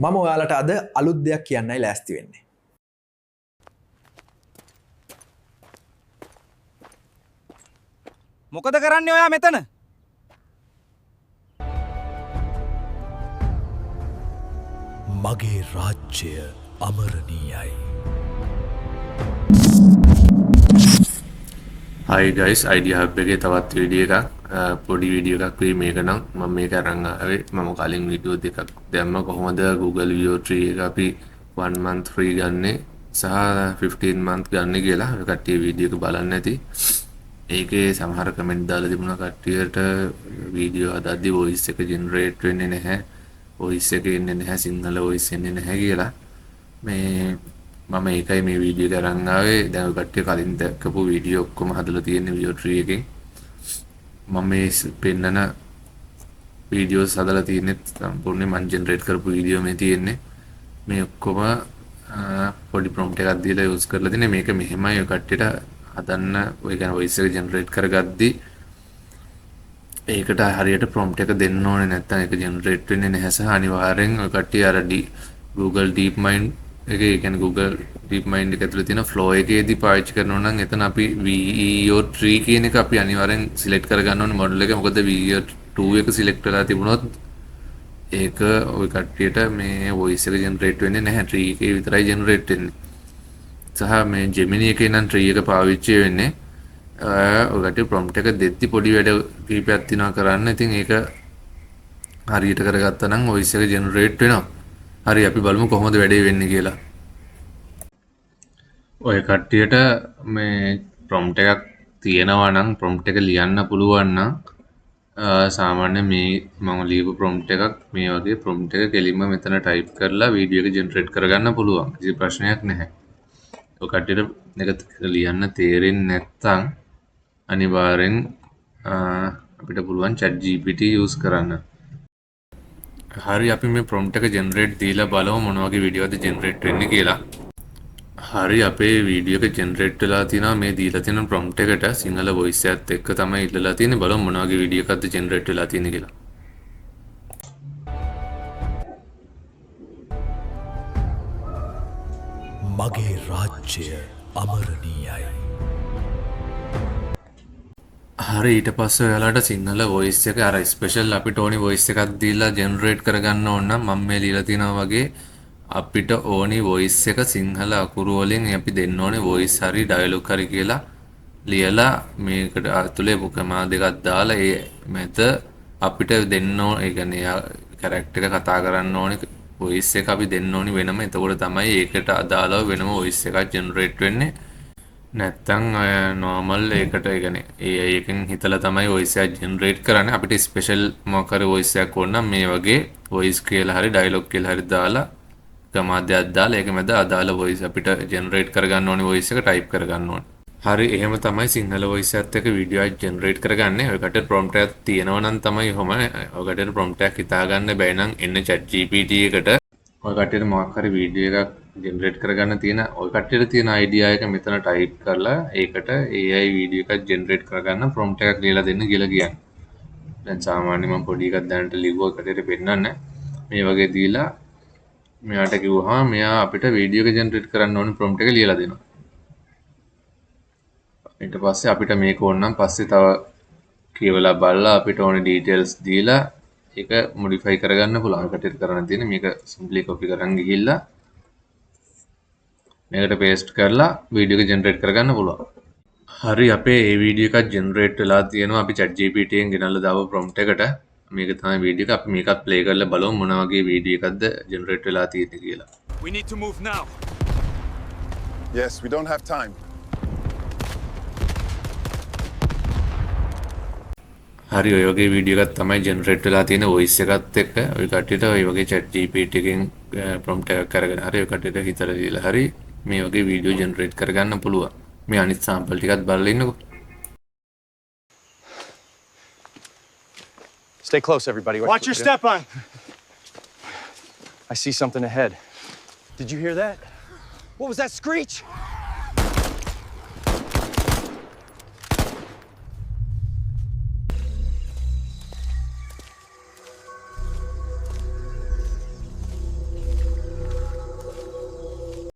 මම ඔයාලට අද අලුත් දෙයක් කියන්නයි ලෑස්ති වෙන්නේ. මොකද කරන්නේ ඔයා මෙතන? මගේ රාජ්‍යය අමරණීයයි. Hi guys, idea hub එකේ තවත් වීඩියෝ එකක් පොඩි වීඩියෝ එකක් වෙයි මේක නම් මම මේක අරන් ආවේ මම කලින් වීඩියෝ දෙකක් දැම්ම කොහොමද Google View 3 එක අපි 1 month free ගන්නෙ සහ 15 month ගන්න කියලා ඔය කට්ටිය වීඩියෝ එක බලන්න ඇති. ඒකේ සමහර කමෙන්ට් දාලා තිබුණා කට්ටියට වීඩියෝ හදද්දි voice එක generate වෙන්නේ නැහැ. voice එක එන්නේ නැහැ සිංහල voice එන්නේ නැහැ කියලා. මේ මම ඒකයි මේ වීඩියෝ එක අරන් ආවේ. දැන් ඔය කට්ටිය කලින් දැක්කපු වීඩියෝ ඔක්කොම හදලා තියෙන්නේ View 3 එකෙන්. මම මේ පෙන්නන වීඩියෝස් හදලා තියෙන්නේ සම්පූර්ණයෙන් මම ජෙනරේට් කරපු වීඩියෝ මේ තියෙන්නේ. මේ ඔක්කොම පොඩි ප්‍රොම්ප්ට් එකක් දීලා යූස් කරලා තියෙන්නේ. මේක මෙහෙමයි ඔය කට්ටියට හදන්න ඔය කියන්නේ වොයිස් එක ජෙනරේට් කරගද්දි ඒකට හරියට ප්‍රොම්ප්ට් එක දෙන්න ඕනේ නැත්නම් ඒක ජෙනරේට් වෙන්නේ නැහැ සහ අනිවාර්යෙන් ඔය කට්ටිය අර Google DeepMind එකේ කියන්නේ Google DeepMind එක ඇතුලේ තියෙන flow එකේදී පාවිච්චි කරනවා නම් එතන අපි VEO3 කියන එක අපි අනිවාර්යෙන් සිලෙක්ට් කරගන්න ඕනේ මොඩල් එක. මොකද VEO2 එක සිලෙක්ට් වෙලා තිබුණොත් ඒක ඔය කට්ටියට මේ voice එක ජෙනරේට් වෙන්නේ නැහැ. 3 එකේ විතරයි ජෙනරේට් වෙන්නේ. සහ මේ Gemini එකේ නම් 3 එක පාවිච්චි වෙන්නේ ඔය කට්ටිය prompt එක දෙද්දි පොඩි වැඩ කීපයක් තියනවා කරන්න. ඉතින් ඒක හරියට කරගත්තා නම් voice එක ජෙනරේට් වෙනවා. හරි අපි බලමු කොහොමද වැඩේ වෙන්නේ කියලා. ඔය කට්ටියට මේ prompt එකක් තියෙනවා නම් prompt එක ලියන්න පුළුවන් නම් සාමාන්‍ය මේ මම ලියපු prompt එකක් මේ වගේ prompt එක කෙලින්ම මෙතන type කරලා වීඩියෝ එක ජෙනරේට් කරගන්න පුළුවන්. කිසි ප්‍රශ්නයක් නැහැ. ඔය කට්ටියට මේක ලියන්න තේරෙන්නේ නැත්නම් අනිවාර්යෙන් අපිට පුළුවන් ChatGPT use කරන්න. හරි අපි මේ prompt එක generate දීලා බලමු මොන වගේ වීඩියෝ එකද generate වෙන්නේ කියලා. හරි අපේ වීඩියෝ එක generate වෙලා තිනවා මේ දීලා තියෙන prompt එකට සිංහල voice එකත් එක්ක තමයි ඉල්ලලා තියෙන්නේ. බලමු මොන වගේ වීඩියෝ එකක්ද generate වෙලා තියෙන්නේ කියලා. මගේ රාජ්‍යය අමරණීයයි. හරි ඊට පස්සේ ඔයාලට සිංහල voice එක අර ස්පෙෂල් අපිට ඕනි voice එකක් දීලා generate කරගන්න ඕන නම් මම මේ ලියලා තිනවා වගේ අපිට ඕනි voice එක සිංහල අකුරු වලින් අපි දෙන්න ඕනේ voice හරි dialogue හරි කියලා ලියලා මේකට ඇතුලේ කමා දෙකක් දාලා ඒ මැද අපිට දෙන්න ඕන ඒ කියන්නේ character එක කතා කරන්න ඕනේ voice එක අපි දෙන්න ඕනි වෙනම. එතකොට තමයි ඒකට අදාළව වෙනම voice එකක් generate වෙන්නේ. නැත්තම් normal ඒකට ඒ කියන්නේ AI එකෙන් හිතලා තමයි voice එක generate කරන්නේ. අපිට special මොකක් හරි voice එකක් ඕන නම් මේ වගේ voice කියලා හරි dialogue කියලා හරි දාලා කමාද්දයක් දාලා ඒක මැද අදාළ voice අපිට generate කරගන්න ඕනේ voice එක type කරගන්න ඕනේ. හරි එහෙම තමයි සිංහල voice එකත් එක්ක වීඩියෝ එක generate කරගන්නේ. ඔයකට prompt එකක් තියෙනවා නම් තමයි ඔහම ඔයකට prompt එකක් හිතා ගන්න බැයි නම් එන්න ChatGPT එකට ඔය කට්ටියට මොකක් හරි වීඩියෝ එකක් ජෙනරේට් කරගන්න තියෙන ඔය කට්ටියට තියෙන අයිඩියා එක මෙතන ටයිප් කරලා ඒකට AI වීඩියෝ එකක් ජෙනරේට් කරගන්න ප්‍රොම්ප්ට් එකක් ලියලා දෙන්න කියලා කියන්නේ. දැන් සාමාන්‍යයෙන් මම පොඩි එකක් දැනට ලිව්වා කට්ටියට පෙන්නන්න. මේ වගේ දීලා මෙයාට කිව්වහම මෙයා අපිට වීඩියෝ එක ජෙනරේට් කරන්න ඕනේ ප්‍රොම්ප්ට් එක ලියලා දෙනවා. ඊට පස්සේ අපිට මේක ඕන නම් පස්සේ තව කියවලා බලලා අපිට ඕනේ ඩීටේල්ස් දීලා ඒක මොඩිෆයි කරගන්න පුළුවන්. කටට කරන්න තියෙන්නේ මේක සිම්පලි කොපි කරන් ගිහිල්ලා මේකට පේස්ට් කරලා වීඩියෝ එක ජෙනරේට් කරගන්න පුළුවන්. හරි අපේ මේ වීඩියෝ එකක් ජෙනරේට් වෙලා තියෙනවා. අපි ChatGPT එකෙන් ගෙනල්ලා දාපු prompt එකට මේක තමයි වීඩියෝ එක. අපි මේකත් ප්ලේ කරලා බලමු මොන වගේ වීඩියෝ එකක්ද ජෙනරේට් වෙලා තියෙන්නේ කියලා. We need to move now. Yes, we don't have time. හරි ඔය වගේ වීඩියෝ එකක් තමයි ජෙනරේට් වෙලා තියෙන voice එකත් එක්ක ඔය කට්ටියට ඔය වගේ ChatGPT එකෙන් prompt එකක් අරගෙන හරි ඔය කට්ටියට හිතලා දීලා හරි මේ වගේ වීඩියෝ ජෙනරේට් කරගන්න පුළුවන්. මේ අනිත් සාම්පල් ටිකත් බලලා ඉන්නකෝ. Stay close, everybody. Watch your step on. I see something ahead. Did you hear that? What was that screech?